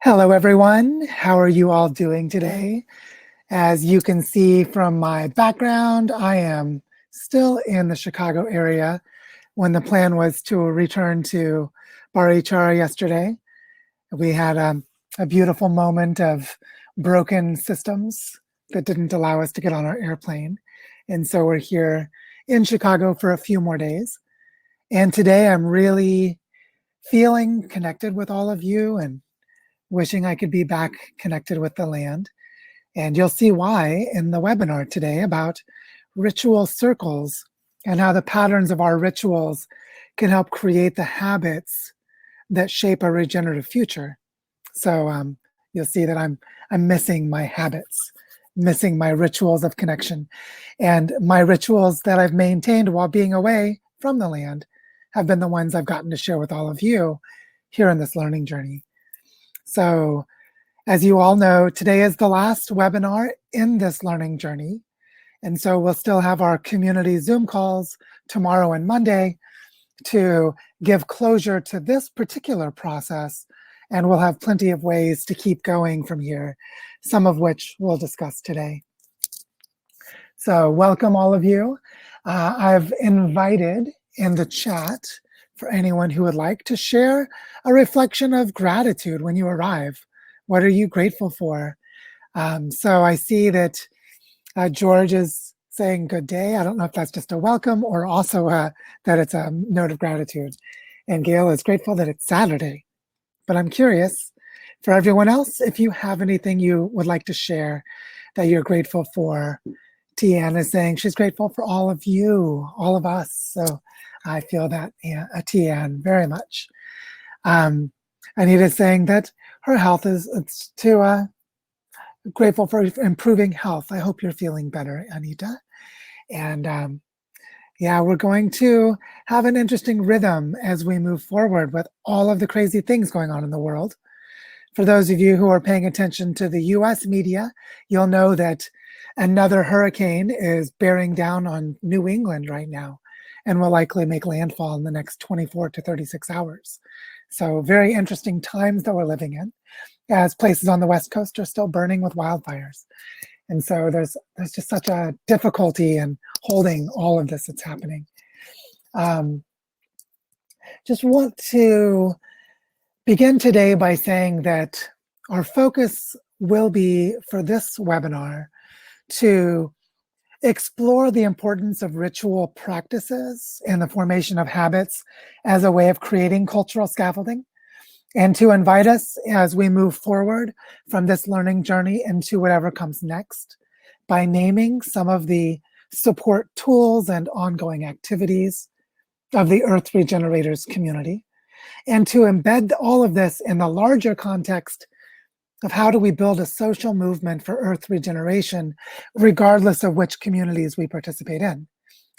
Hello, everyone. How are you all doing today? As you can see from my background, I am still in the Chicago area when the plan was to return to Bar HR yesterday. We had a beautiful moment of broken systems that didn't allow us to get on our airplane. And so we're here in Chicago for a few more days. And today I'm really feeling connected with all of you and wishing I could be back connected with the land. And you'll see why in the webinar today about ritual circles and how the patterns of our rituals can help create the habits that shape a regenerative future. So you'll see that I'm missing my habits, missing my rituals of connection. And my rituals that I've maintained while being away from the land have been the ones I've gotten to share with all of you here in this learning journey. So as you all know, today is the last webinar in this learning journey. And so we'll still have our community Zoom calls tomorrow and Monday to give closure to this particular process. And we'll have plenty of ways to keep going from here, some of which we'll discuss today. So welcome all of you. I've invited in the chat for anyone who would like to share a reflection of gratitude when you arrive. What are you grateful for? So I see that George is saying good day. I don't know if that's just a welcome or also that it's a note of gratitude. And Gail is grateful that it's Saturday. But I'm curious for everyone else, if you have anything you would like to share that you're grateful for. Tian is saying she's grateful for all of you, all of us. So I feel that, Tian, very much. Anita is saying that her health is grateful for improving health. I hope you're feeling better, Anita. And yeah, we're going to have an interesting rhythm as we move forward with all of the crazy things going on in the world. For those of you who are paying attention to the US media, you'll know that another hurricane is bearing down on New England right now and will likely make landfall in the next 24 to 36 hours. So very interesting times that we're living in, as places on the West Coast are still burning with wildfires. And so there's just such a difficulty in holding all of this that's happening. Just want to begin today by saying that our focus will be for this webinar to explore the importance of ritual practices and the formation of habits as a way of creating cultural scaffolding, and to invite us as we move forward from this learning journey into whatever comes next by naming some of the support tools and ongoing activities of the Earth Regenerators community, and to embed all of this in the larger context of how do we build a social movement for Earth regeneration, regardless of which communities we participate in,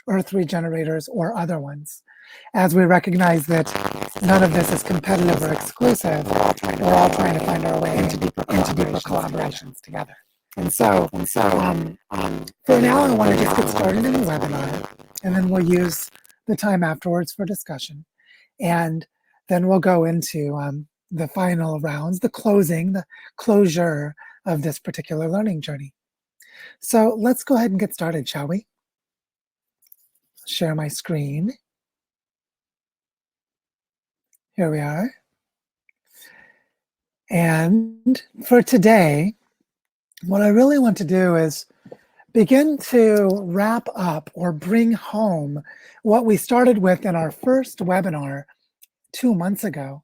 Earth Regenerators or other ones, as we recognize that none of this is competitive or exclusive. We're all trying to find our way into deeper collaborations together. And so for now, I want to just get started in the webinar, and then we'll use the time afterwards for discussion. And then we'll go into the final rounds, the closure of this particular learning journey. So let's go ahead and get started, shall we? Share my screen. Here we are. And for today, what I really want to do is begin to wrap up or bring home what we started with in our first webinar 2 months ago,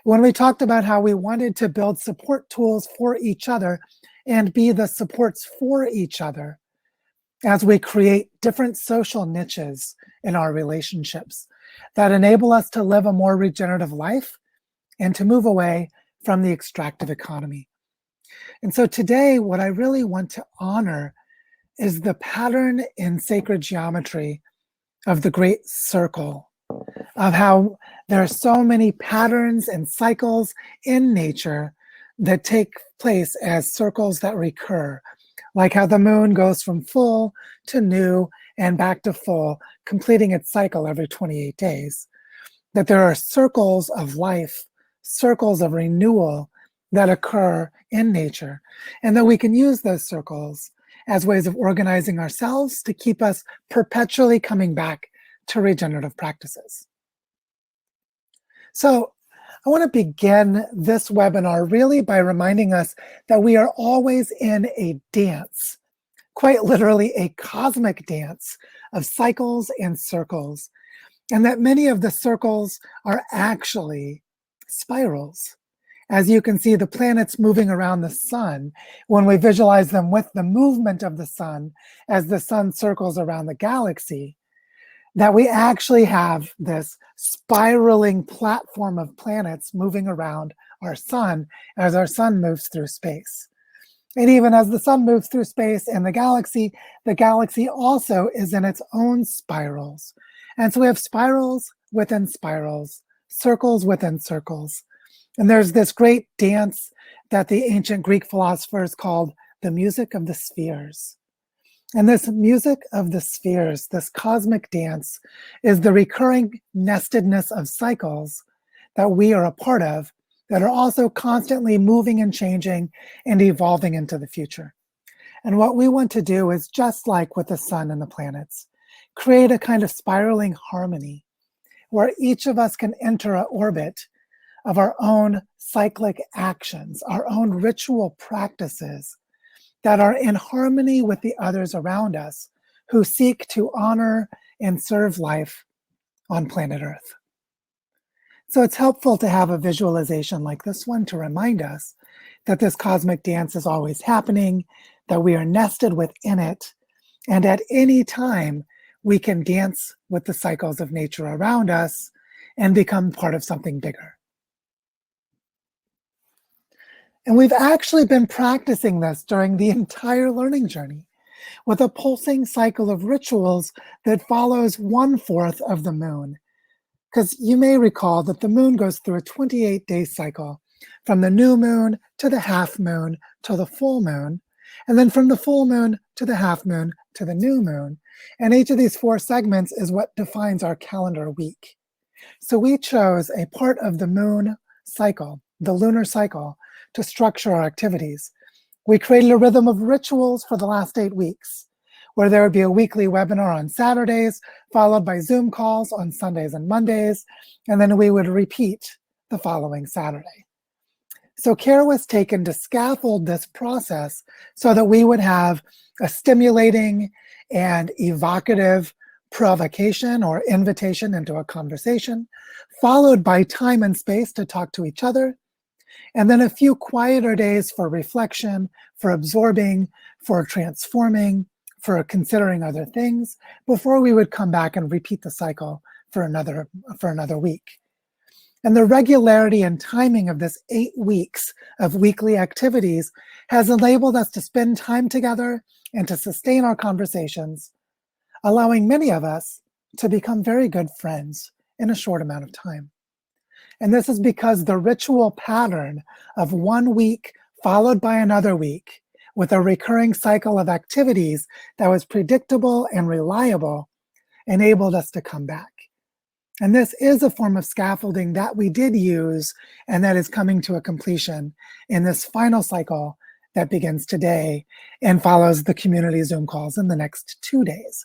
when we talked about how we wanted to build support tools for each other and be the supports for each other as we create different social niches in our relationships that enable us to live a more regenerative life and to move away from the extractive economy. And so today, what I really want to honor is the pattern in sacred geometry of the great circle, of how there are so many patterns and cycles in nature that take place as circles that recur, like how the moon goes from full to new and back to full, completing its cycle every 28 days. That there are circles of life, circles of renewal that occur in nature, and that we can use those circles as ways of organizing ourselves to keep us perpetually coming back to regenerative practices. So I want to begin this webinar really by reminding us that we are always in a dance, quite literally a cosmic dance of cycles and circles, and that many of the circles are actually spirals. As you can see, the planets moving around the sun, when we visualize them with the movement of the sun as the sun circles around the galaxy, that we actually have this spiraling platform of planets moving around our sun as our sun moves through space. And even as the sun moves through space and the galaxy also is in its own spirals. And so we have spirals within spirals, circles within circles. And there's this great dance that the ancient Greek philosophers called the music of the spheres. And this music of the spheres, this cosmic dance, is the recurring nestedness of cycles that we are a part of, that are also constantly moving and changing and evolving into the future. And what we want to do is, just like with the sun and the planets, create a kind of spiraling harmony where each of us can enter an orbit of our own cyclic actions, our own ritual practices that are in harmony with the others around us who seek to honor and serve life on planet Earth. So it's helpful to have a visualization like this one to remind us that this cosmic dance is always happening, that we are nested within it, and at any time we can dance with the cycles of nature around us and become part of something bigger. And we've actually been practicing this during the entire learning journey with a pulsing cycle of rituals that follows 1/4 of the moon. Because you may recall that the moon goes through a 28-day cycle from the new moon to the half moon to the full moon, and then from the full moon to the half moon to the new moon. And each of these 4 segments is what defines our calendar week. So we chose a part of the moon cycle, the lunar cycle, to structure our activities. We created a rhythm of rituals for the last 8 weeks, where there would be a weekly webinar on Saturdays, followed by Zoom calls on Sundays and Mondays, and then we would repeat the following Saturday. So care was taken to scaffold this process so that we would have a stimulating and evocative provocation or invitation into a conversation, followed by time and space to talk to each other, and then a few quieter days for reflection, for absorbing, for transforming, for considering other things, before we would come back and repeat the cycle for another week. And the regularity and timing of this 8 weeks of weekly activities has enabled us to spend time together and to sustain our conversations, allowing many of us to become very good friends in a short amount of time. And this is because the ritual pattern of 1 week followed by another week with a recurring cycle of activities that was predictable and reliable enabled us to come back. And this is a form of scaffolding that we did use and that is coming to a completion in this final cycle that begins today and follows the community Zoom calls in the next 2 days.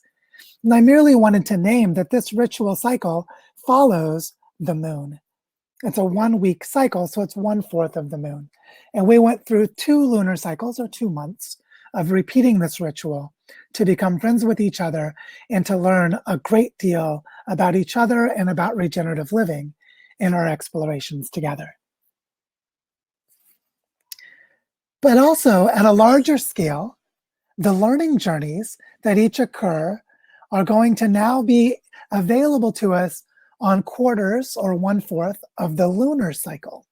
And I merely wanted to name that this ritual cycle follows the moon. It's a 1 week cycle, so it's 1/4 of the moon. And we went through 2 lunar cycles, or 2 months, of repeating this ritual to become friends with each other and to learn a great deal about each other and about regenerative living in our explorations together. But also, at a larger scale, the learning journeys that each occur are going to now be available to us on quarters or 1/4 of the lunar cycle.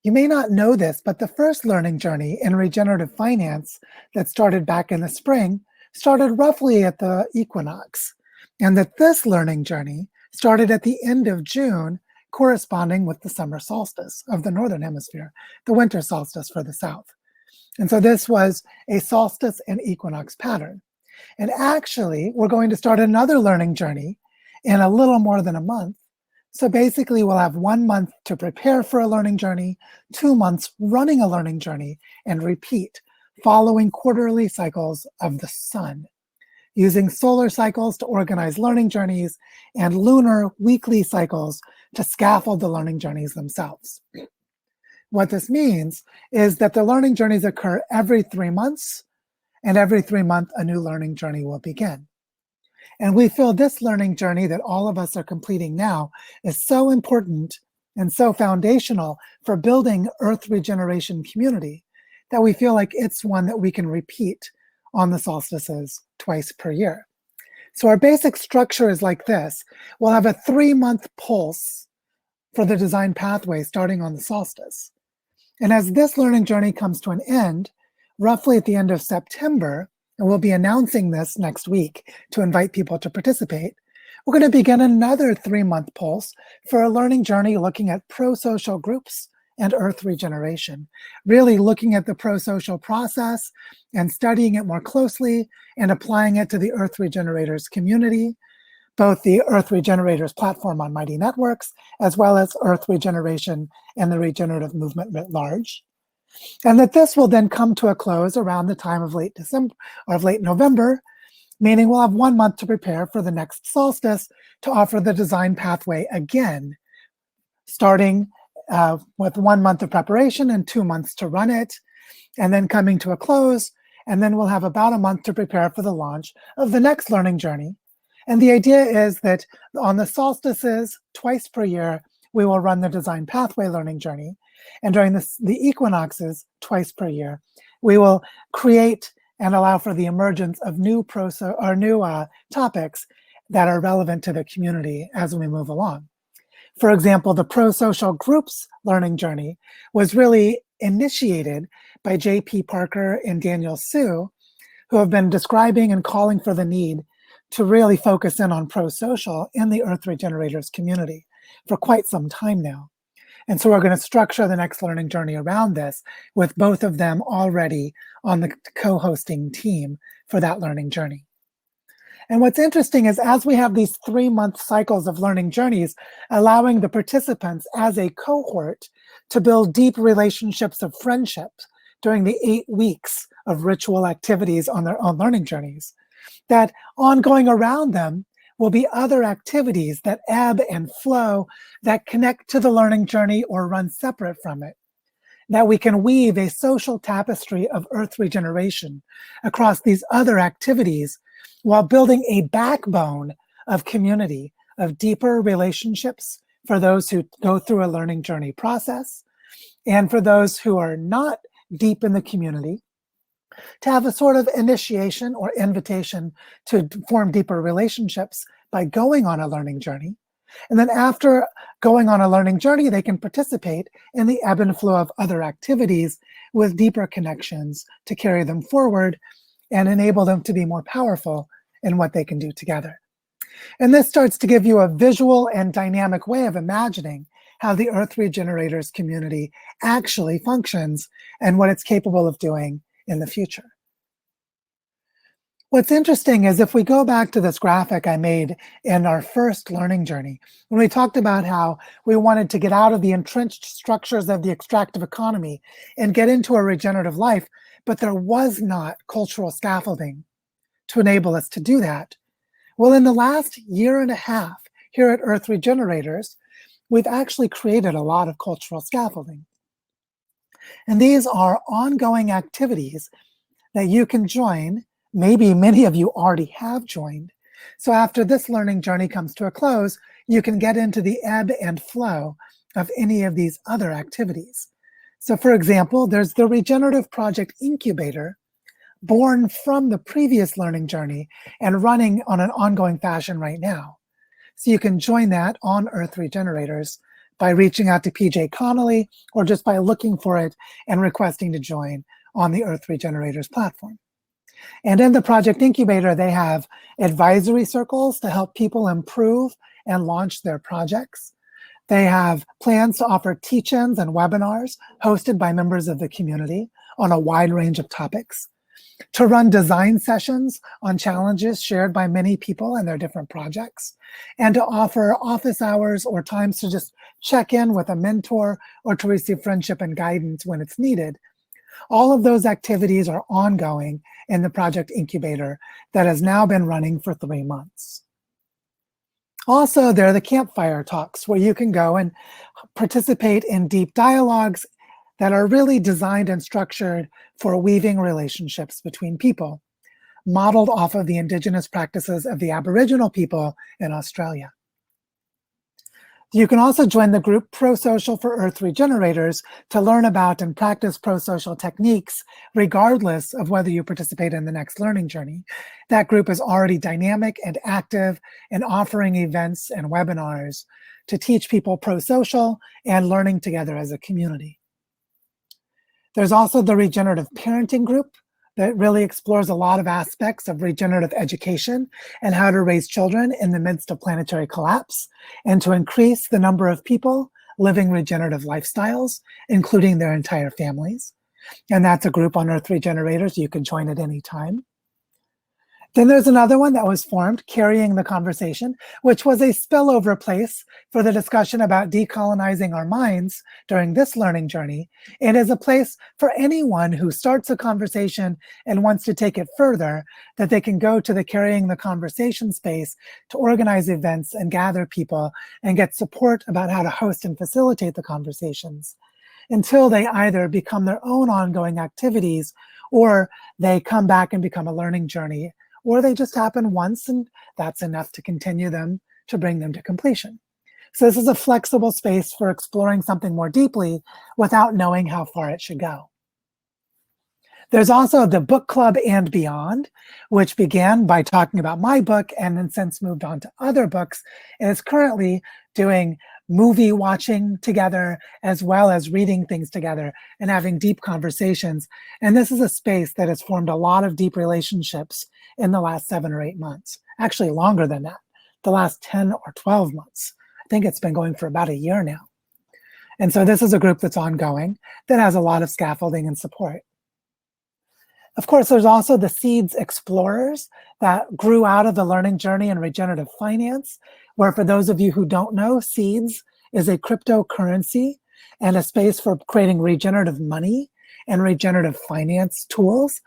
You may not know this, but the first learning journey in regenerative finance that started back in the spring started roughly at the equinox, and that this learning journey started at the end of June, corresponding with the summer solstice of the northern hemisphere, the winter solstice for the south. And so this was a solstice and equinox pattern. And actually, we're going to start another learning journey in a little more than a month, So basically, we'll have 1 month to prepare for a learning journey, 2 months running a learning journey, and repeat, following quarterly cycles of the sun, using solar cycles to organize learning journeys and lunar weekly cycles to scaffold the learning journeys themselves. What this means is that the learning journeys occur every 3 months, and every 3 months a new learning journey will begin. And we feel this learning journey that all of us are completing now is so important and so foundational for building Earth regeneration community that we feel like it's one that we can repeat on the solstices twice per year. So our basic structure is like this. We'll have a 3-month pulse for the design pathway starting on the solstice. And as this learning journey comes to an end, roughly at the end of September, and we'll be announcing this next week to invite people to participate, we're going to begin another 3-month pulse for a learning journey looking at pro-social groups and Earth regeneration, really looking at the pro-social process and studying it more closely and applying it to the Earth Regenerators community, both the Earth Regenerators platform on Mighty Networks, as well as Earth regeneration and the regenerative movement writ large. And that this will then come to a close around the time of late December or late November, meaning we'll have 1 month to prepare for the next solstice to offer the design pathway again, starting with 1 month of preparation and 2 months to run it, and then coming to a close. And then we'll have about a month to prepare for the launch of the next learning journey. And the idea is that on the solstices, twice per year, we will run the design pathway learning journey. And during the equinoxes, twice per year, we will create and allow for the emergence of new topics that are relevant to the community as we move along. For example, the pro-social groups learning journey was really initiated by J.P. Parker and Daniel Su, who have been describing and calling for the need to really focus in on pro-social in the Earth Regenerators community for quite some time now. And so we're going to structure the next learning journey around this with both of them already on the co-hosting team for that learning journey. And what's interesting is as we have these 3-month cycles of learning journeys, allowing the participants as a cohort to build deep relationships of friendship during the 8 weeks of ritual activities on their own learning journeys, that ongoing around them will be other activities that ebb and flow that connect to the learning journey or run separate from it. That we can weave a social tapestry of Earth regeneration across these other activities while building a backbone of community, of deeper relationships for those who go through a learning journey process, and for those who are not deep in the community, to have a sort of initiation or invitation to form deeper relationships by going on a learning journey. And then after going on a learning journey, they can participate in the ebb and flow of other activities with deeper connections to carry them forward and enable them to be more powerful in what they can do together. And this starts to give you a visual and dynamic way of imagining how the Earth Regenerators community actually functions and what it's capable of doing in the future. What's interesting is if we go back to this graphic I made in our first learning journey, when we talked about how we wanted to get out of the entrenched structures of the extractive economy and get into a regenerative life, but there was not cultural scaffolding to enable us to do that. Well, in the last year and a half here at Earth Regenerators, we've actually created a lot of cultural scaffolding. And these are ongoing activities that you can join. Maybe many of you already have joined. So after this learning journey comes to a close, you can get into the ebb and flow of any of these other activities. So for example, there's the Regenerative Project Incubator, born from the previous learning journey and running on an ongoing fashion right now. So you can join that on Earth Regenerators by reaching out to PJ Connolly or just by looking for it and requesting to join on the Earth Regenerators platform. And in the Project Incubator, they have advisory circles to help people improve and launch their projects. They have plans to offer teach-ins and webinars hosted by members of the community on a wide range of topics. to run design sessions on challenges shared by many people and their different projects, and to offer office hours or times to just check in with a mentor or to receive friendship and guidance when it's needed. All of those activities are ongoing in the project incubator that has now been running for 3 months. Also, there are the campfire talks where you can go and participate in deep dialogues that are really designed and structured for weaving relationships between people, modeled off of the indigenous practices of the Aboriginal people in Australia. You can also join the group Pro-Social for Earth Regenerators to learn about and practice pro-social techniques, regardless of whether you participate in the next learning journey. That group is already dynamic and active in offering events and webinars to teach people pro-social and learning together as a community. There's also the Regenerative Parenting Group that really explores a lot of aspects of regenerative education and how to raise children in the midst of planetary collapse, and to increase the number of people living regenerative lifestyles, including their entire families. And that's a group on Earth Regenerators. You can join at any time. Then there's another one that was formed, Carrying the Conversation, which was a spillover place for the discussion about decolonizing our minds during this learning journey. It is a place for anyone who starts a conversation and wants to take it further, that they can go to the Carrying the Conversation space to organize events and gather people and get support about how to host and facilitate the conversations until they either become their own ongoing activities, or they come back and become a learning journey, or they just happen once and that's enough to continue them, to bring them to completion. So this is a flexible space for exploring something more deeply without knowing how far it should go. There's also the Book Club and Beyond, which began by talking about my book and then since moved on to other books, and is currently doing movie watching together as well as reading things together and having deep conversations. And this is a space that has formed a lot of deep relationships in the last 7 or 8 months, actually longer than that, the last 10 or 12 months. I think it's been going for about a year now. And so this is a group that's ongoing that has a lot of scaffolding and support. Of course, there's also the Seeds Explorers that grew out of the learning journey in regenerative finance, where for those of you who don't know, Seeds is a cryptocurrency and a space for creating regenerative money and regenerative finance tools.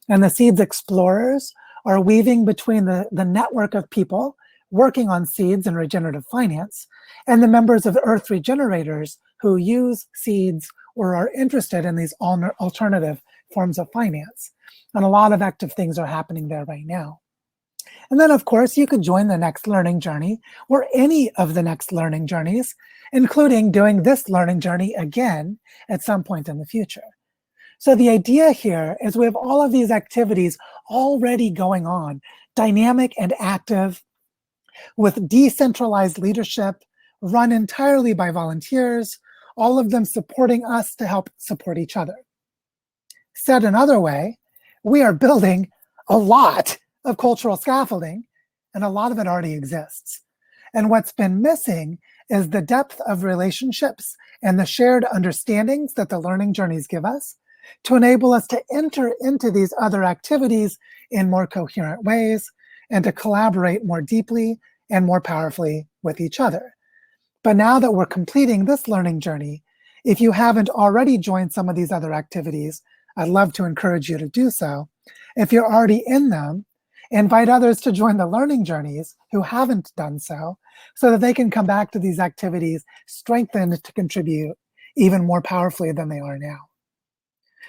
And the Seeds Explorers are weaving between the network of people working on seeds and regenerative finance and the members of Earth Regenerators who use seeds or are interested in these alternative forms of finance. And a lot of active things are happening there right now. And then, of course, you could join the next learning journey or any of the next learning journeys, including doing this learning journey again at some point in the future. So the idea here is we have all of these activities already going on, dynamic and active, with decentralized leadership, run entirely by volunteers, all of them supporting us to help support each other. Said another way, we are building a lot of cultural scaffolding, and a lot of it already exists. And what's been missing is the depth of relationships and the shared understandings that the learning journeys give us to enable us to enter into these other activities in more coherent ways and to collaborate more deeply and more powerfully with each other. But now that we're completing this learning journey, if you haven't already joined some of these other activities, I'd love to encourage you to do so. If you're already in them, invite others to join the learning journeys who haven't done so that they can come back to these activities strengthened to contribute even more powerfully than they are now.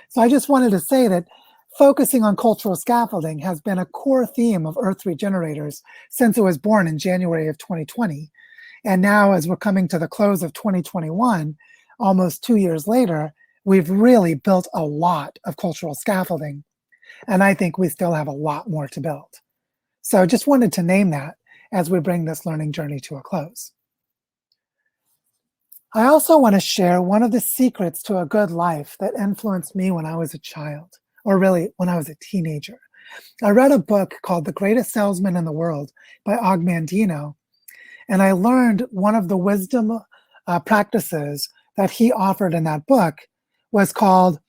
So I just wanted to say that focusing on cultural scaffolding has been a core theme of Earth Regenerators since it was born in January of 2020. And now, as we're coming to the close of 2021, almost 2 years later, we've really built a lot of cultural scaffolding. And I think we still have a lot more to build. So just wanted to name that as we bring this learning journey to a close. I also want to share one of the secrets to a good life that influenced me when I was a child, or really when I was a teenager. I read a book called The Greatest Salesman in the World by Og Mandino, and I learned one of the wisdom practices that he offered in that book was called,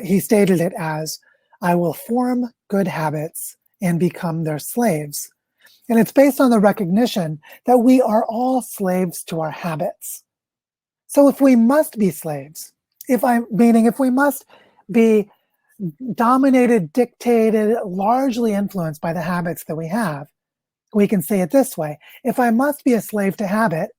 he stated it as, I will form good habits and become their slaves. And it's based on the recognition that we are all slaves to our habits. So if we must be slaves, if we must be dominated, dictated, largely influenced by the habits that we have, we can say it this way: if I must be a slave to habit,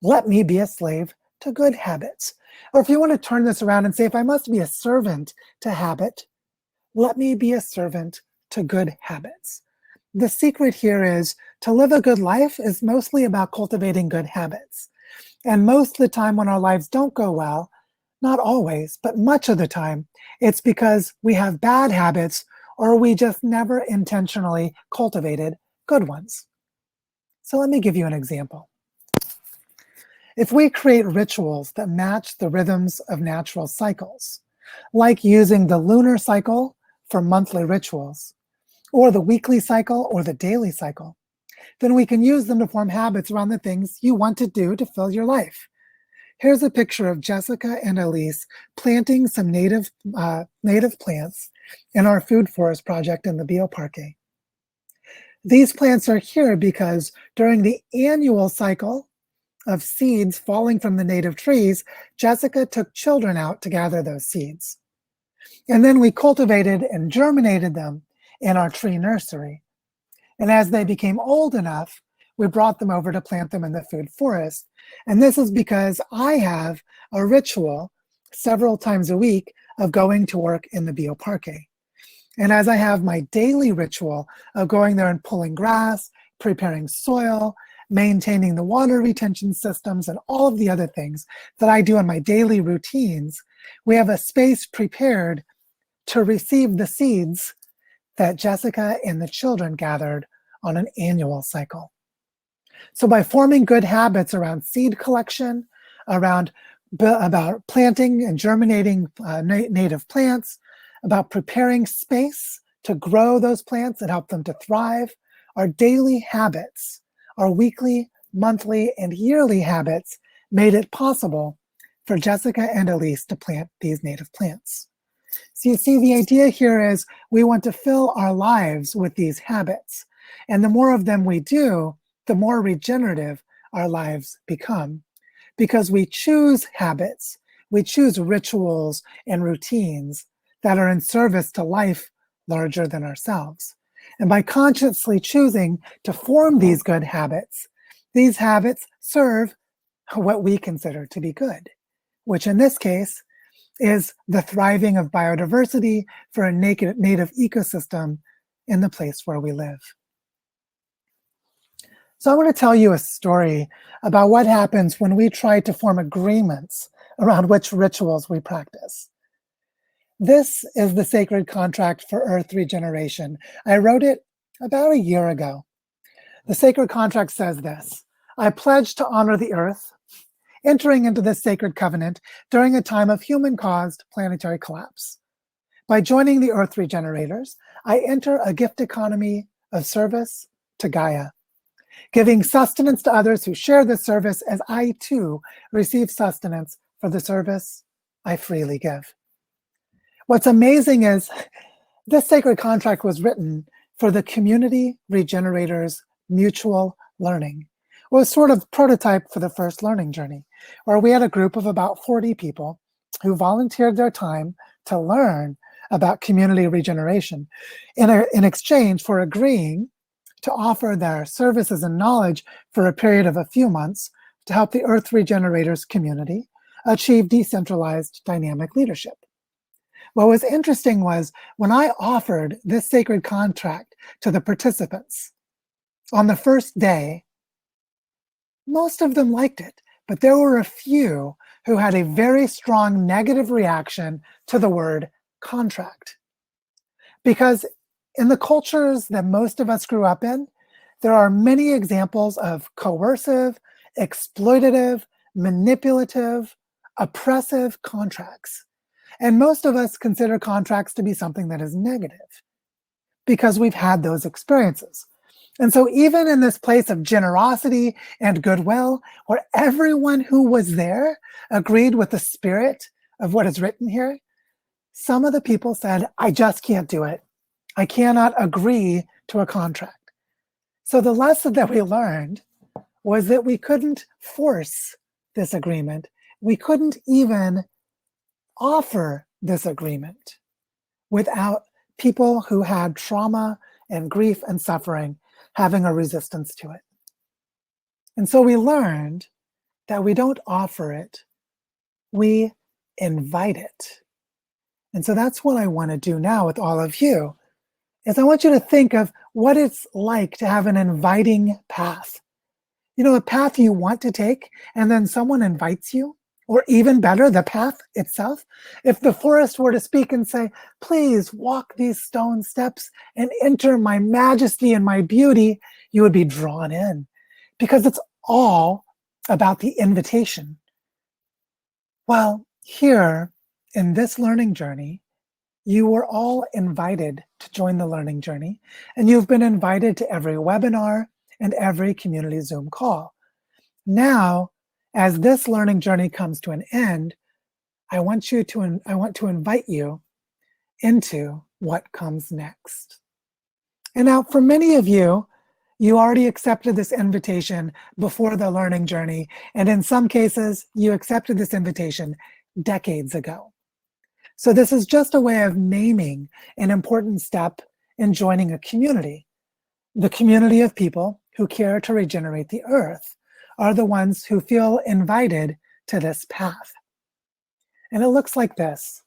let me be a slave to good habits. Or if you want to turn this around and say, if I must be a servant to habit, let me be a servant to good habits. The secret here is to live a good life is mostly about cultivating good habits. And most of the time when our lives don't go well, not always, but much of the time, it's because we have bad habits or we just never intentionally cultivated good ones. So let me give you an example. If we create rituals that match the rhythms of natural cycles, like using the lunar cycle for monthly rituals, or the weekly cycle or the daily cycle, then we can use them to form habits around the things you want to do to fill your life. Here's a picture of Jessica and Elise planting some native plants in our food forest project in the Bioparque. These plants are here because during the annual cycle of seeds falling from the native trees, Jessica took children out to gather those seeds. And then we cultivated and germinated them in our tree nursery. And as they became old enough, we brought them over to plant them in the food forest. And this is because I have a ritual several times a week of going to work in the Bioparque. And as I have my daily ritual of going there and pulling grass, preparing soil, maintaining the water retention systems, and all of the other things that I do in my daily routines, we have a space prepared to receive the seeds that Jessica and the children gathered on an annual cycle. So by forming good habits around seed collection, about planting and germinating native plants, about preparing space to grow those plants and help them to thrive, our daily habits, our weekly, monthly, and yearly habits made it possible for Jessica and Elise to plant these native plants. So you see, the idea here is we want to fill our lives with these habits. And the more of them we do, the more regenerative our lives become. Because we choose habits, we choose rituals and routines that are in service to life larger than ourselves. And by consciously choosing to form these good habits, these habits serve what we consider to be good, which in this case is the thriving of biodiversity for a native ecosystem in the place where we live. So I want to tell you a story about what happens when we try to form agreements around which rituals we practice. This is the sacred contract for Earth regeneration. I wrote it about a year ago. The sacred contract says this: I pledge to honor the Earth, entering into this sacred covenant during a time of human-caused planetary collapse. By joining the Earth regenerators, I enter a gift economy of service to Gaia, giving sustenance to others who share this service as I too receive sustenance for the service I freely give. What's amazing is this sacred contract was written for the community regenerators' mutual learning. It was sort of prototype for the first learning journey, where we had a group of about 40 people who volunteered their time to learn about community regeneration in exchange for agreeing to offer their services and knowledge for a period of a few months to help the Earth Regenerators community achieve decentralized dynamic leadership. What was interesting was when I offered this sacred contract to the participants on the first day, most of them liked it, but there were a few who had a very strong negative reaction to the word contract. Because in the cultures that most of us grew up in, there are many examples of coercive, exploitative, manipulative, oppressive contracts. And most of us consider contracts to be something that is negative because we've had those experiences. And so even in this place of generosity and goodwill, where everyone who was there agreed with the spirit of what is written here, some of the people said, I just can't do it. I cannot agree to a contract. So the lesson that we learned was that we couldn't force this agreement. We couldn't even offer this agreement without people who had trauma and grief and suffering having a resistance to it. And so we learned that we don't offer it, we invite it. And so that's what I want to do now with all of you, is I want you to think of what it's like to have an inviting path. You know, a path you want to take, and then someone invites you, or even better, the path itself. If the forest were to speak and say, please walk these stone steps and enter my majesty and my beauty, you would be drawn in, because it's all about the invitation. Well, here in this learning journey, you were all invited to join the learning journey, and you've been invited to every webinar and every community Zoom call. Now, as this learning journey comes to an end, I want to invite you into what comes next. And now, for many of you, you already accepted this invitation before the learning journey, and in some cases, you accepted this invitation decades ago. So this is just a way of naming an important step in joining a community. The community of people who care to regenerate the earth are the ones who feel invited to this path. And it looks like this.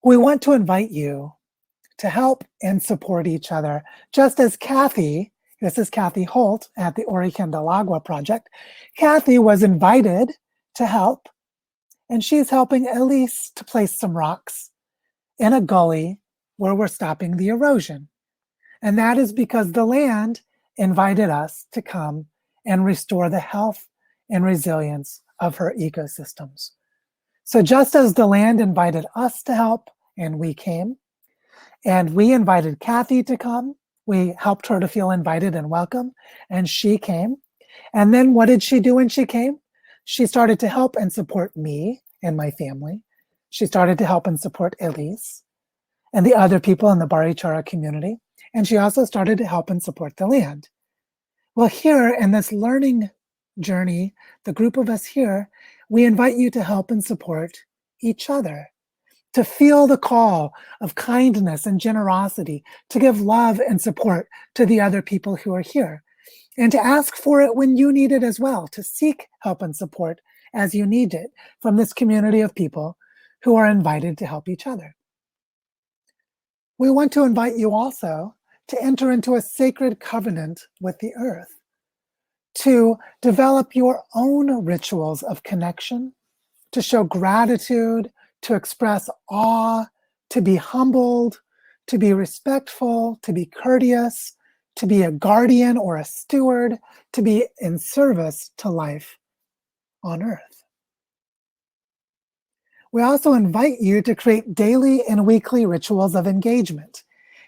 We want to invite you to help and support each other, just as Kathy, this is Kathy Holt at the Origen del Agua Project. Kathy was invited to help, and she's helping Elise to place some rocks in a gully where we're stopping the erosion. And that is because the land invited us to come and restore the health and resilience of her ecosystems. So just as the land invited us to help, and we came, and we invited Kathy to come, we helped her to feel invited and welcome, and she came. And then what did she do when she came? She started to help and support me and my family. She started to help and support Elise and the other people in the Barichara community. And she also started to help and support the land. Well, here in this learning journey, the group of us here, we invite you to help and support each other, to feel the call of kindness and generosity, to give love and support to the other people who are here, and to ask for it when you need it as well, to seek help and support as you need it from this community of people who are invited to help each other. We want to invite you also to enter into a sacred covenant with the earth, to develop your own rituals of connection, to show gratitude, to express awe, to be humbled, to be respectful, to be courteous, to be a guardian or a steward, to be in service to life on earth. We also invite you to create daily and weekly rituals of engagement.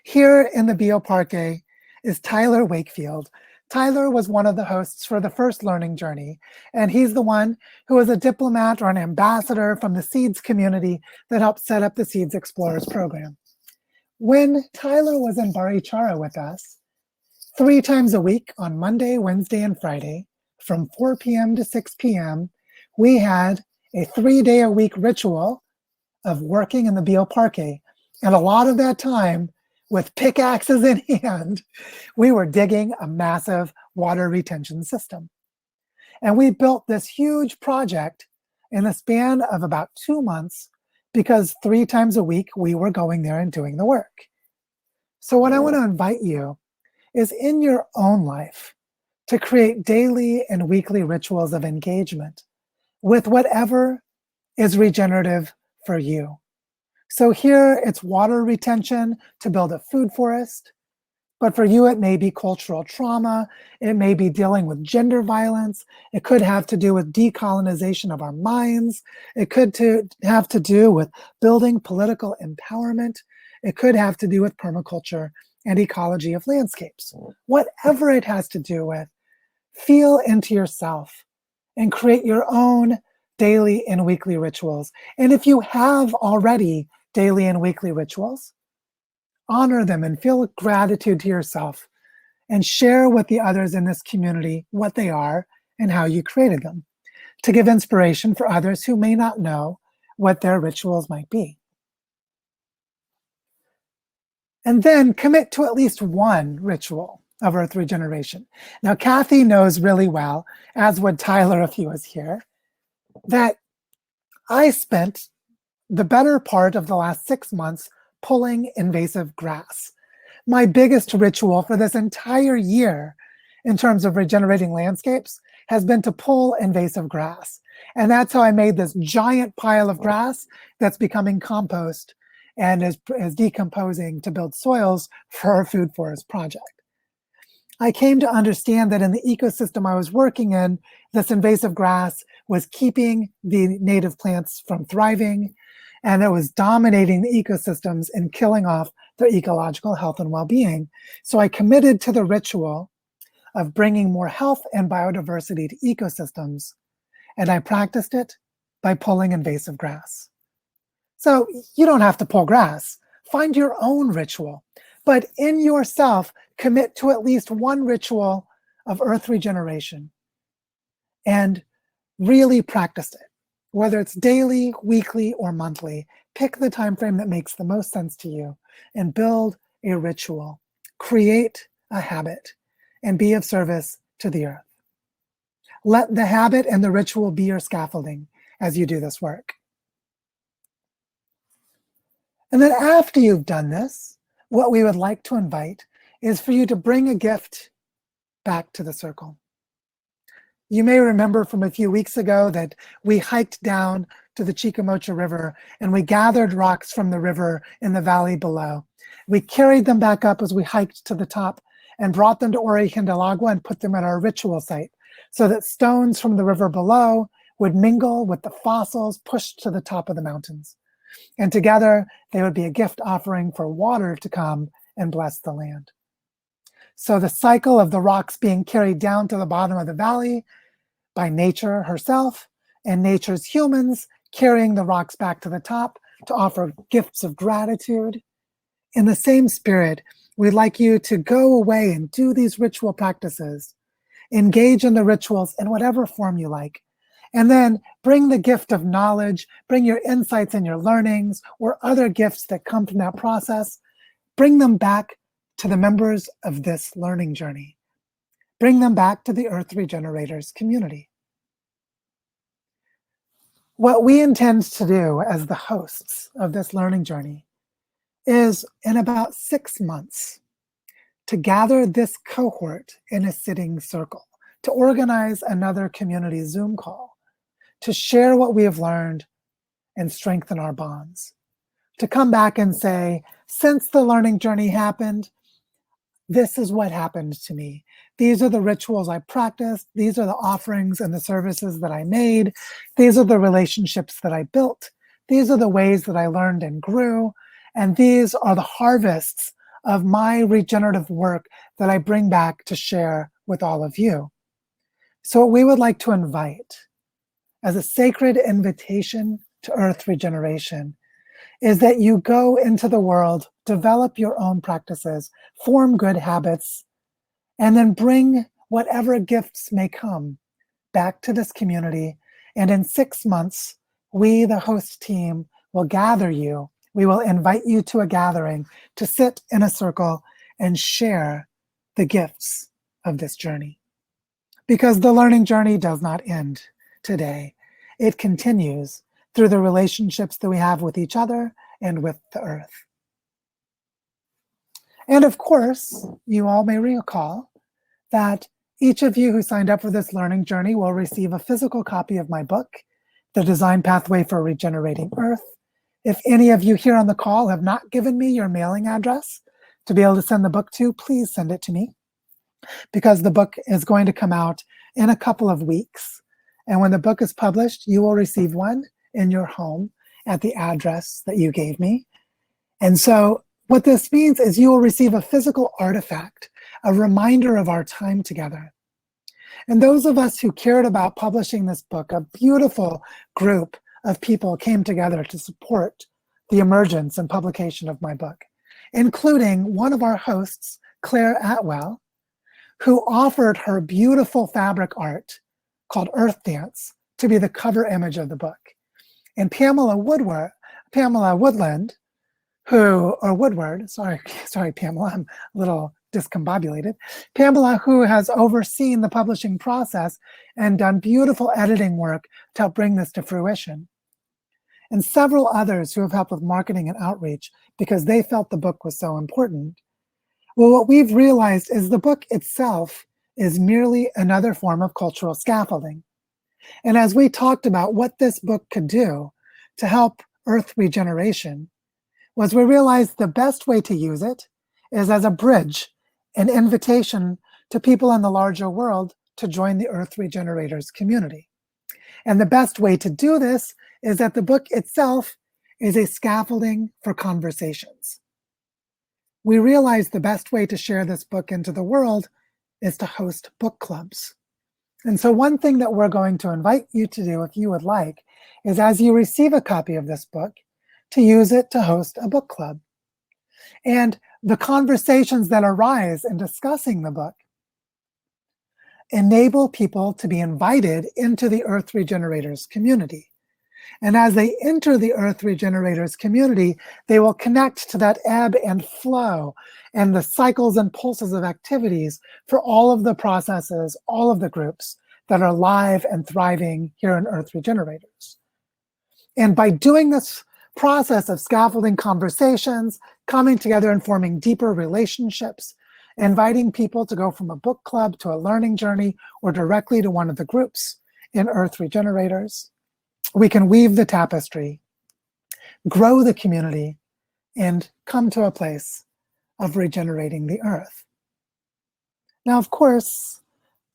Here in the Bioparque is Tyler Wakefield. Tyler was one of the hosts for the first learning journey, and he's the one who was a diplomat or an ambassador from the Seeds community that helped set up the Seeds Explorers program. When Tyler was in Barichara with us, 3 times a week on Monday, Wednesday, and Friday, from 4 p.m. to 6 p.m., we had a 3-day-a-week ritual of working in the Bioparque. And a lot of that time, with pickaxes in hand, we were digging a massive water retention system. And we built this huge project in the span of about 2 months because 3 times a week we were going there and doing the work. So what I want to invite you is in your own life to create daily and weekly rituals of engagement with whatever is regenerative for you. So here it's water retention to build a food forest, but for you it may be cultural trauma, it may be dealing with gender violence, it could have to do with decolonization of our minds, it could have to do with building political empowerment, it could have to do with permaculture and ecology of landscapes. Whatever it has to do with, feel into yourself and create your own daily and weekly rituals. And if you have already daily and weekly rituals. Honor them and feel gratitude to yourself, and share with the others in this community what they are and how you created them, to give inspiration for others who may not know what their rituals might be. And then commit to at least one ritual of earth regeneration. Now, Kathy knows really well, as would Tyler if he was here, that I spent the better part of the last 6 months pulling invasive grass. My biggest ritual for this entire year in terms of regenerating landscapes has been to pull invasive grass. And that's how I made this giant pile of grass that's becoming compost and is decomposing to build soils for our food forest project. I came to understand that in the ecosystem I was working in, this invasive grass was keeping the native plants from thriving, and it was dominating the ecosystems and killing off their ecological health and well-being. So I committed to the ritual of bringing more health and biodiversity to ecosystems, and I practiced it by pulling invasive grass. So you don't have to pull grass. Find your own ritual, but in yourself, commit to at least one ritual of earth regeneration and really practice it. Whether it's daily, weekly, or monthly, pick the time frame that makes the most sense to you and build a ritual. Create a habit and be of service to the earth. Let the habit and the ritual be your scaffolding as you do this work. And then after you've done this, what we would like to invite is for you to bring a gift back to the circle. You may remember from a few weeks ago that we hiked down to the Chicamocha River and we gathered rocks from the river in the valley below. We carried them back up as we hiked to the top and brought them to Origen del Agua and put them at our ritual site so that stones from the river below would mingle with the fossils pushed to the top of the mountains. And together they would be a gift offering for water to come and bless the land. So the cycle of the rocks being carried down to the bottom of the valley by nature herself and nature's humans carrying the rocks back to the top to offer gifts of gratitude. In the same spirit, we'd like you to go away and do these ritual practices, engage in the rituals in whatever form you like, and then bring the gift of knowledge, bring your insights and your learnings or other gifts that come from that process, bring them back to the members of this learning journey. Bring them back to the Earth Regenerators community. What we intend to do as the hosts of this learning journey is in about 6 months to gather this cohort in a sitting circle, to organize another community Zoom call, to share what we have learned and strengthen our bonds, to come back and say, since the learning journey happened, this is what happened to me. These are the rituals I practiced. These are the offerings and the services that I made. These are the relationships that I built. These are the ways that I learned and grew. And these are the harvests of my regenerative work that I bring back to share with all of you. So what we would like to invite as a sacred invitation to earth regeneration is that you go into the world, develop your own practices, form good habits, and then bring whatever gifts may come back to this community. And in 6 months, we, the host team, will gather you. We will invite you to a gathering to sit in a circle and share the gifts of this journey. Because the learning journey does not end today. It continues through the relationships that we have with each other and with the earth. And of course, you all may recall that each of you who signed up for this learning journey will receive a physical copy of my book, The Design Pathway for Regenerating Earth. If any of you here on the call have not given me your mailing address to be able to send the book to, please send it to me, because the book is going to come out in a couple of weeks. And when the book is published, you will receive one in your home at the address that you gave me. And so what this means is you will receive a physical artifact, a reminder of our time together. And those of us who cared about publishing this book, a beautiful group of people came together to support the emergence and publication of my book, including one of our hosts, Claire Atwell, who offered her beautiful fabric art called Earth Dance to be the cover image of the book. And Pamela Woodland, sorry, Pamela, I'm a little discombobulated. Pamela, who has overseen the publishing process and done beautiful editing work to help bring this to fruition. And several others who have helped with marketing and outreach because they felt the book was so important. Well, what we've realized is the book itself is merely another form of cultural scaffolding. And as we talked about what this book could do to help Earth regeneration, was we realized the best way to use it is as a bridge, an invitation to people in the larger world to join the Earth Regenerators community. And the best way to do this is that the book itself is a scaffolding for conversations. We realized the best way to share this book into the world is to host book clubs. And so one thing that we're going to invite you to do, if you would like, is as you receive a copy of this book, to use it to host a book club. And the conversations that arise in discussing the book enable people to be invited into the Earth Regenerators community. And as they enter the Earth Regenerators community, they will connect to that ebb and flow and the cycles and pulses of activities for all of the processes, all of the groups that are live and thriving here in Earth Regenerators. And by doing this process of scaffolding conversations, coming together and forming deeper relationships, inviting people to go from a book club to a learning journey or directly to one of the groups in Earth Regenerators, we can weave the tapestry, grow the community, and come to a place of regenerating the Earth. Now, of course,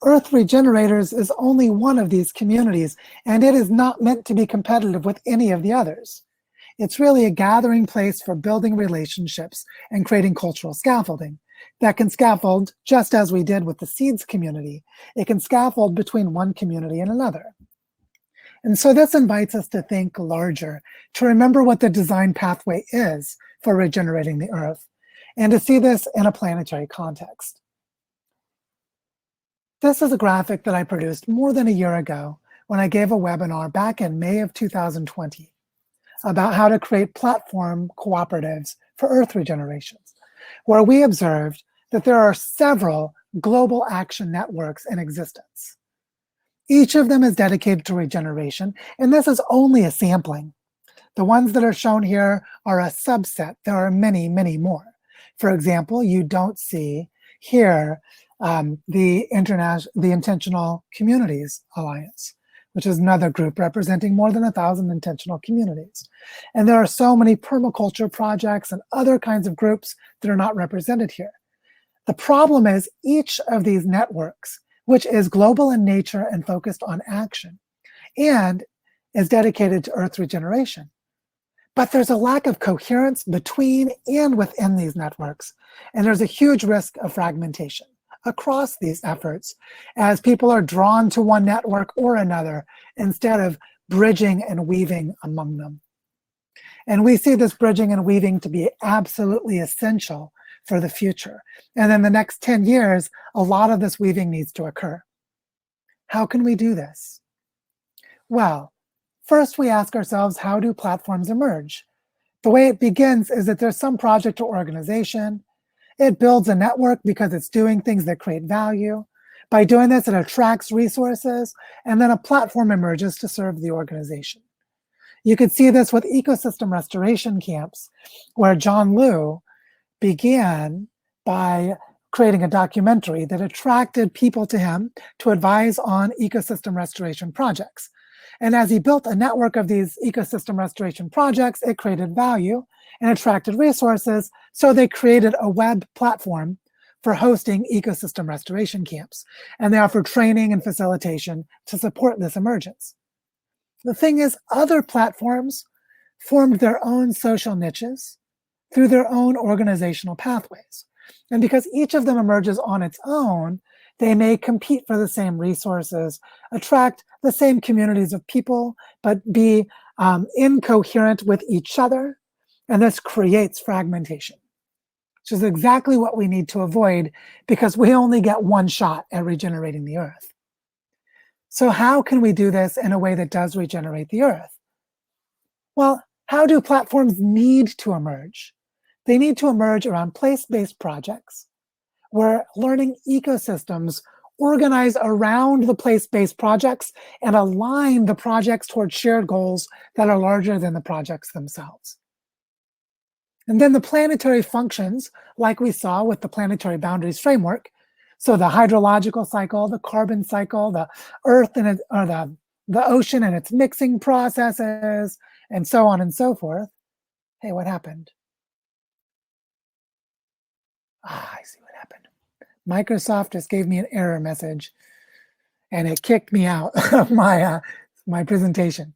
Earth Regenerators is only one of these communities, and it is not meant to be competitive with any of the others. It's really a gathering place for building relationships and creating cultural scaffolding that can scaffold just as we did with the Seeds community. It can scaffold between one community and another. And so this invites us to think larger, to remember what the design pathway is for regenerating the Earth, and to see this in a planetary context. This is a graphic that I produced more than a year ago when I gave a webinar back in May of 2020 about how to create platform cooperatives for Earth regenerations, where we observed that there are several global action networks in existence. Each of them is dedicated to regeneration, and this is only a sampling. The ones that are shown here are a subset. There are many, many more. For example, you don't see here the Intentional Communities Alliance, which is another group representing more than 1,000 intentional communities. And there are so many permaculture projects and other kinds of groups that are not represented here. The problem is each of these networks, which is global in nature and focused on action, and is dedicated to Earth regeneration. But there's a lack of coherence between and within these networks, and there's a huge risk of fragmentation across these efforts as people are drawn to one network or another instead of bridging and weaving among them. And we see this bridging and weaving to be absolutely essential for the future. And in the next 10 years, a lot of this weaving needs to occur. How can we do this? Well, first we ask ourselves, how do platforms emerge? The way it begins is that there's some project or organization. It builds a network because it's doing things that create value. By doing this, it attracts resources, and then a platform emerges to serve the organization. You could see this with ecosystem restoration camps, where John Liu began by creating a documentary that attracted people to him to advise on ecosystem restoration projects. And as he built a network of these ecosystem restoration projects, it created value and attracted resources. So they created a web platform for hosting ecosystem restoration camps. And they offer training and facilitation to support this emergence. The thing is, other platforms formed their own social niches through their own organizational pathways. And because each of them emerges on its own, they may compete for the same resources, attract the same communities of people, but be incoherent with each other And this creates fragmentation, which is exactly what we need to avoid because we only get one shot at regenerating the Earth. So how can we do this in a way that does regenerate the Earth? Well, how do platforms need to emerge? They need to emerge around place-based projects where learning ecosystems organize around the place-based projects and align the projects towards shared goals that are larger than the projects themselves. And then the planetary functions, like we saw with the planetary boundaries framework, so the hydrological cycle, the carbon cycle, the earth and it, or the ocean and its mixing processes, and so on and so forth. Hey, what happened? I see what happened. Microsoft just gave me an error message and it kicked me out of my presentation.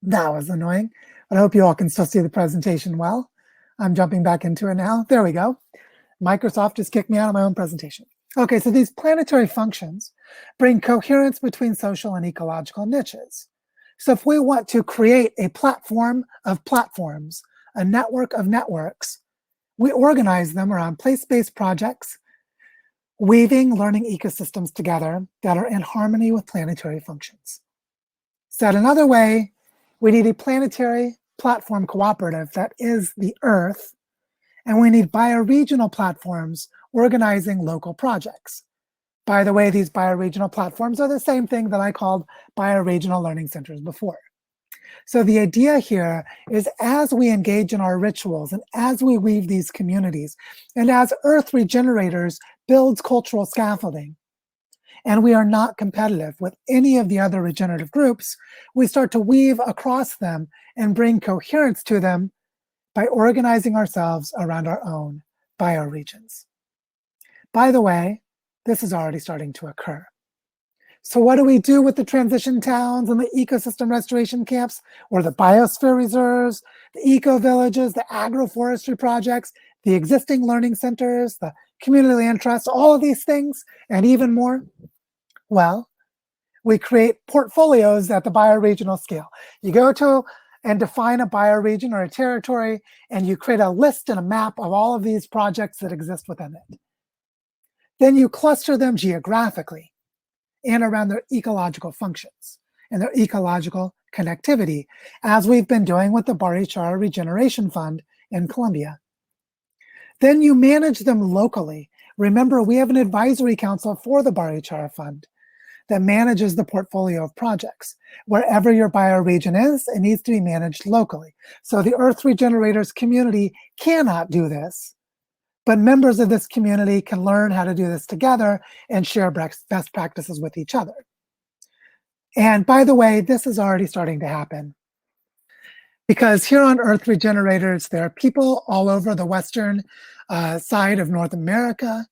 That was annoying, but I hope you all can still see the presentation well. I'm jumping back into it now. There we go. Microsoft just kicked me out of my own presentation. Okay, so these planetary functions bring coherence between social and ecological niches. So if we want to create a platform of platforms, a network of networks, we organize them around place-based projects, weaving learning ecosystems together that are in harmony with planetary functions. Said another way, we need a planetary platform cooperative that is the Earth, and we need bioregional platforms organizing local projects. By the way, these bioregional platforms are the same thing that I called bioregional learning centers before. So the idea here is as we engage in our rituals and as we weave these communities and as Earth Regenerators builds cultural scaffolding, and we are not competitive with any of the other regenerative groups, we start to weave across them and bring coherence to them by organizing ourselves around our own bioregions. By the way, this is already starting to occur. So what do we do with the transition towns and the ecosystem restoration camps, or the biosphere reserves, the eco-villages, the agroforestry projects, the existing learning centers, the community land trusts, all of these things, and even more? Well, we create portfolios at the bioregional scale. You go to and define a bioregion or a territory, and you create a list and a map of all of these projects that exist within it. Then you cluster them geographically and around their ecological functions and their ecological connectivity, as we've been doing with the Barichara Regeneration Fund in Colombia. Then you manage them locally. Remember, we have an advisory council for the Barichara Fund that manages the portfolio of projects. Wherever your bioregion is, it needs to be managed locally. So the Earth Regenerators community cannot do this, but members of this community can learn how to do this together and share best practices with each other. And by the way, this is already starting to happen. Because here on Earth Regenerators, there are people all over the western side of North America,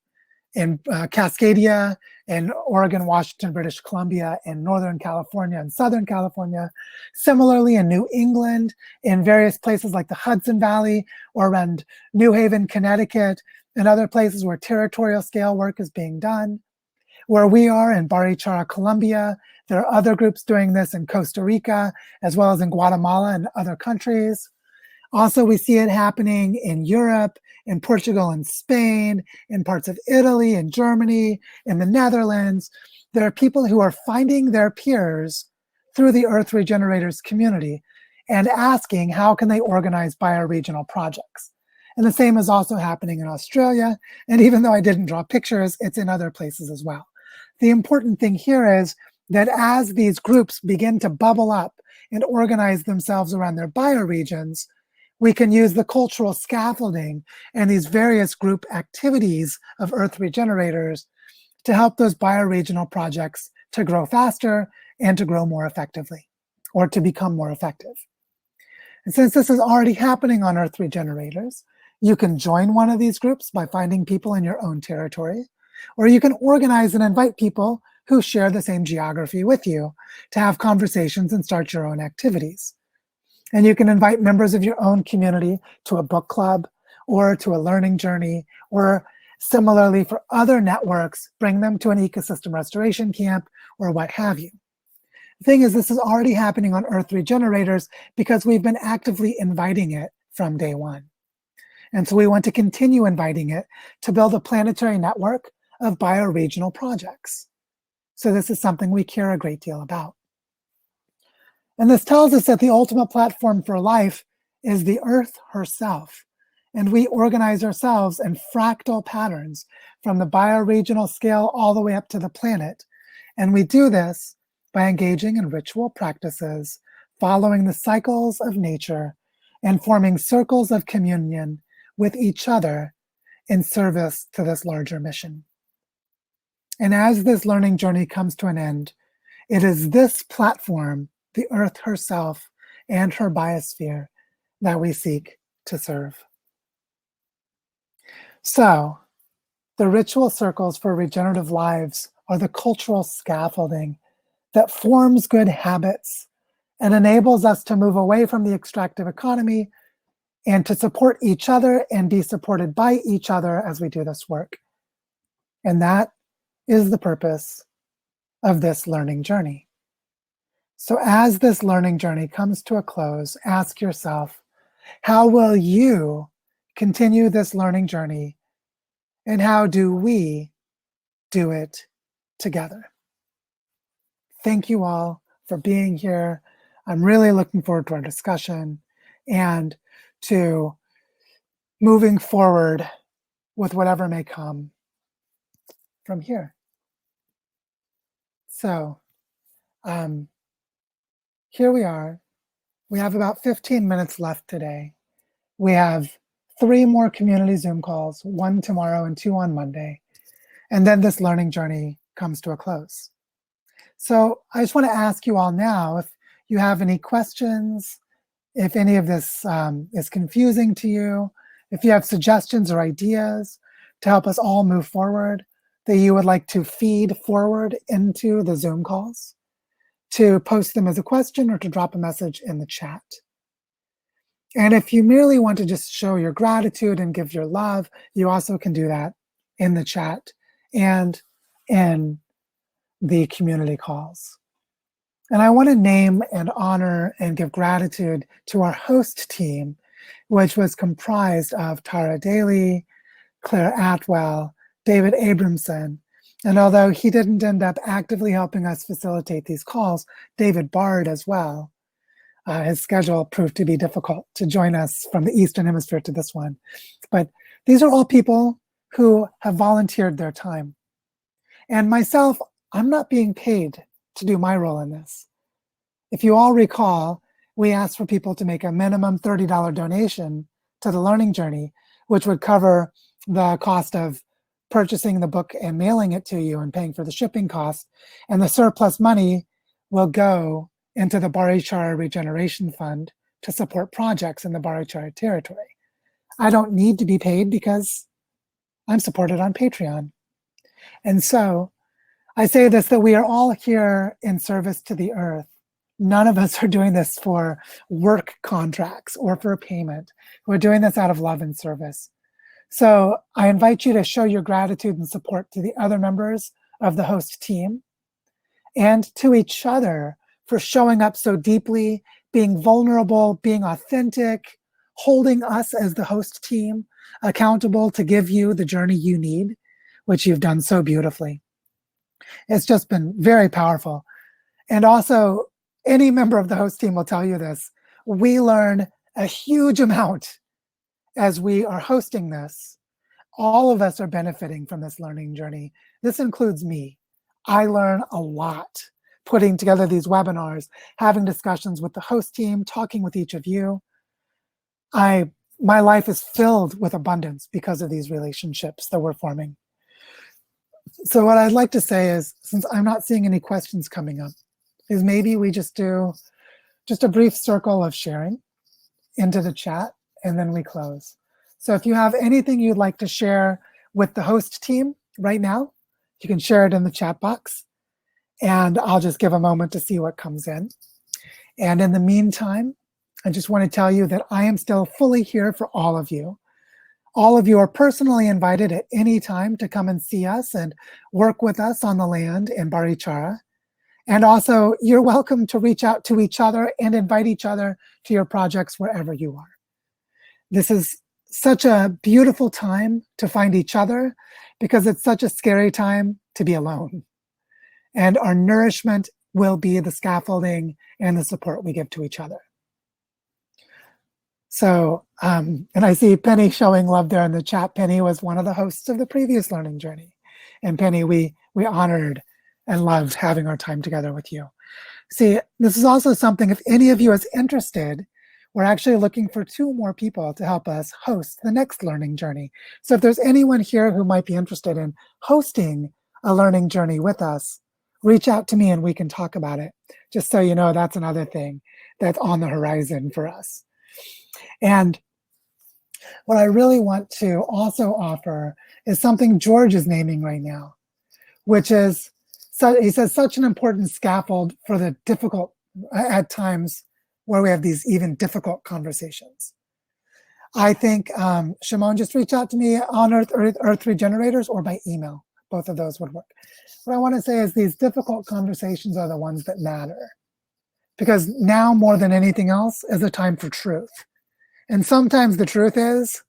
in Cascadia, in Oregon, Washington, British Columbia, in Northern California and Southern California. Similarly, in New England, in various places like the Hudson Valley or around New Haven, Connecticut, and other places where territorial scale work is being done. Where we are in Barichara, Colombia, there are other groups doing this in Costa Rica, as well as in Guatemala and other countries. Also, we see it happening in Europe, in Portugal and Spain, in parts of Italy and Germany, in the Netherlands. There are people who are finding their peers through the Earth Regenerators community and asking how can they organize bioregional projects. And the same is also happening in Australia. And even though I didn't draw pictures, it's in other places as well. The important thing here is that as these groups begin to bubble up and organize themselves around their bioregions, we can use the cultural scaffolding and these various group activities of Earth Regenerators to help those bioregional projects to grow faster and to grow more effectively, or to become more effective. And since this is already happening on Earth Regenerators, you can join one of these groups by finding people in your own territory, or you can organize and invite people who share the same geography with you to have conversations and start your own activities. And you can invite members of your own community to a book club or to a learning journey, or similarly for other networks, bring them to an ecosystem restoration camp or what have you. The thing is, this is already happening on Earth Regenerators because we've been actively inviting it from day one. And so we want to continue inviting it to build a planetary network of bioregional projects. So this is something we care a great deal about. And this tells us that the ultimate platform for life is the Earth herself. And we organize ourselves in fractal patterns from the bioregional scale all the way up to the planet. And we do this by engaging in ritual practices, following the cycles of nature, and forming circles of communion with each other in service to this larger mission. And as this learning journey comes to an end, it is this platform, the Earth herself and her biosphere, that we seek to serve. So, the ritual circles for regenerative lives are the cultural scaffolding that forms good habits and enables us to move away from the extractive economy and to support each other and be supported by each other as we do this work. And that is the purpose of this learning journey. So as this learning journey comes to a close, ask yourself, how will you continue this learning journey, and how do we do it together? Thank you all for being here. I'm really looking forward to our discussion and to moving forward with whatever may come from here. So here we are. We have about 15 minutes left today. We have 3 more community Zoom calls, 1 tomorrow and 2 on Monday. And then this learning journey comes to a close. So I just want to ask you all now if you have any questions, if any of this is confusing to you, if you have suggestions or ideas to help us all move forward that you would like to feed forward into the Zoom calls, to post them as a question or to drop a message in the chat. And if you merely want to just show your gratitude and give your love, you also can do that in the chat and in the community calls. And I want to name and honor and give gratitude to our host team, which was comprised of Tara Daly, Claire Atwell, David Abramson, and although he didn't end up actively helping us facilitate these calls, David Bard as well. His schedule proved to be difficult to join us from the Eastern Hemisphere to this one. But these are all people who have volunteered their time. And myself, I'm not being paid to do my role in this. If you all recall, we asked for people to make a minimum $30 donation to the learning journey, which would cover the cost of purchasing the book and mailing it to you and paying for the shipping cost. And the surplus money will go into the Barichara Regeneration Fund to support projects in the Barichara territory. I don't need to be paid because I'm supported on Patreon. And so I say this, that we are all here in service to the earth. None of us are doing this for work contracts or for payment. We're doing this out of love and service. So I invite you to show your gratitude and support to the other members of the host team and to each other for showing up so deeply, being vulnerable, being authentic, holding us as the host team accountable to give you the journey you need, which you've done so beautifully. It's just been very powerful. And also, any member of the host team will tell you this. We learn a huge amount as we are hosting this. All of us are benefiting from this learning journey. This includes me. I learn a lot putting together these webinars, having discussions with the host team, talking with each of you. My life is filled with abundance because of these relationships that we're forming. So what I'd like to say is, since I'm not seeing any questions coming up, is maybe we just do just a brief circle of sharing into the chat, and then we close. So if you have anything you'd like to share with the host team right now, you can share it in the chat box, and I'll just give a moment to see what comes in. And in the meantime, I just want to tell you that I am still fully here for all of you. All of you are personally invited at any time to come and see us and work with us on the land in Barichara. And also, you're welcome to reach out to each other and invite each other to your projects wherever you are. This is such a beautiful time to find each other because it's such a scary time to be alone. And our nourishment will be the scaffolding and the support we give to each other. So, and I see Penny showing love there in the chat. Penny was one of the hosts of the previous learning journey. And Penny, we honored and loved having our time together with you. See, this is also something, if any of you is interested, we're actually looking for 2 more people to help us host the next learning journey. So if there's anyone here who might be interested in hosting a learning journey with us, reach out to me and we can talk about it. Just so you know, that's another thing that's on the horizon for us. And what I really want to also offer is something George is naming right now, which is, so he says, such an important scaffold for the difficult, at times where we have these even difficult conversations. I think, Shimon, just reach out to me on Earth Regenerators or by email. Both of those would work. What I want to say is these difficult conversations are the ones that matter. Because now more than anything else is a time for truth. And sometimes the truth is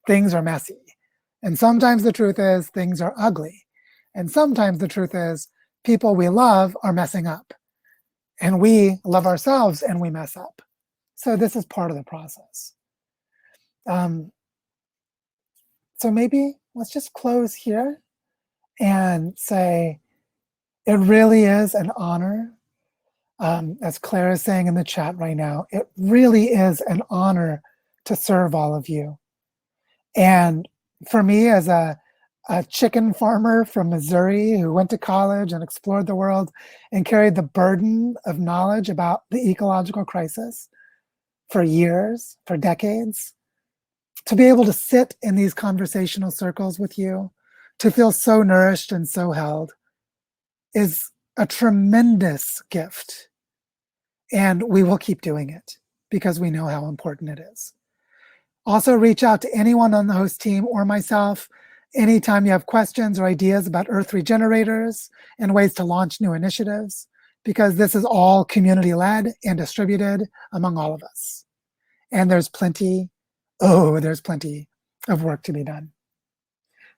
things are messy. And sometimes the truth is things are ugly. And sometimes the truth is people we love are messing up. And we love ourselves and we mess up. So this is part of the process. So maybe let's just close here and say, it really is an honor. As Claire is saying in the chat right now, it really is an honor to serve all of you. And for me, as a chicken farmer from Missouri who went to college and explored the world and carried the burden of knowledge about the ecological crisis for years, for decades, to be able to sit in these conversational circles with you, to feel so nourished and so held, is a tremendous gift. And we will keep doing it because we know how important it is. Also, reach out to anyone on the host team or myself anytime you have questions or ideas about Earth Regenerators and ways to launch new initiatives, because this is all community-led and distributed among all of us. And there's plenty of work to be done.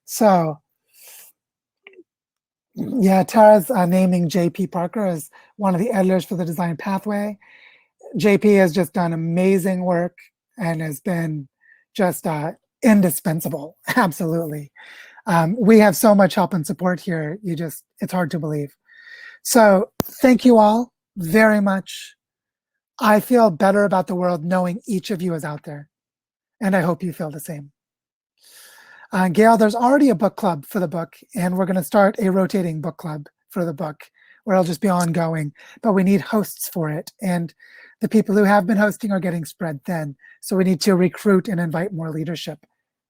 So, yeah, Tara's naming JP Parker as one of the editors for the Design Pathway. JP has just done amazing work and has been just indispensable, absolutely. We have so much help and support here, it's hard to believe. So thank you all very much. I feel better about the world knowing each of you is out there, and I hope you feel the same. Gail, there's already a book club for the book, and we're going to start a rotating book club for the book where it'll just be ongoing, but we need hosts for it. And the people who have been hosting are getting spread thin. So we need to recruit and invite more leadership,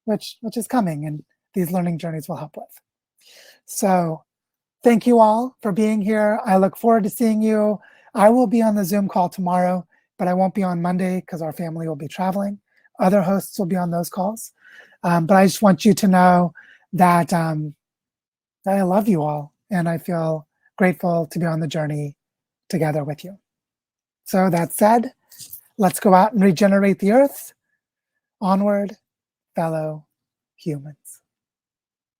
which is coming, and these learning journeys will help with. So thank you all for being here. I look forward to seeing you. I will be on the Zoom call tomorrow, but I won't be on Monday because our family will be traveling. Other hosts will be on those calls. But I just want you to know that, that I love you all, and I feel grateful to be on the journey together with you. So that said, let's go out and regenerate the earth. Onward, fellow human.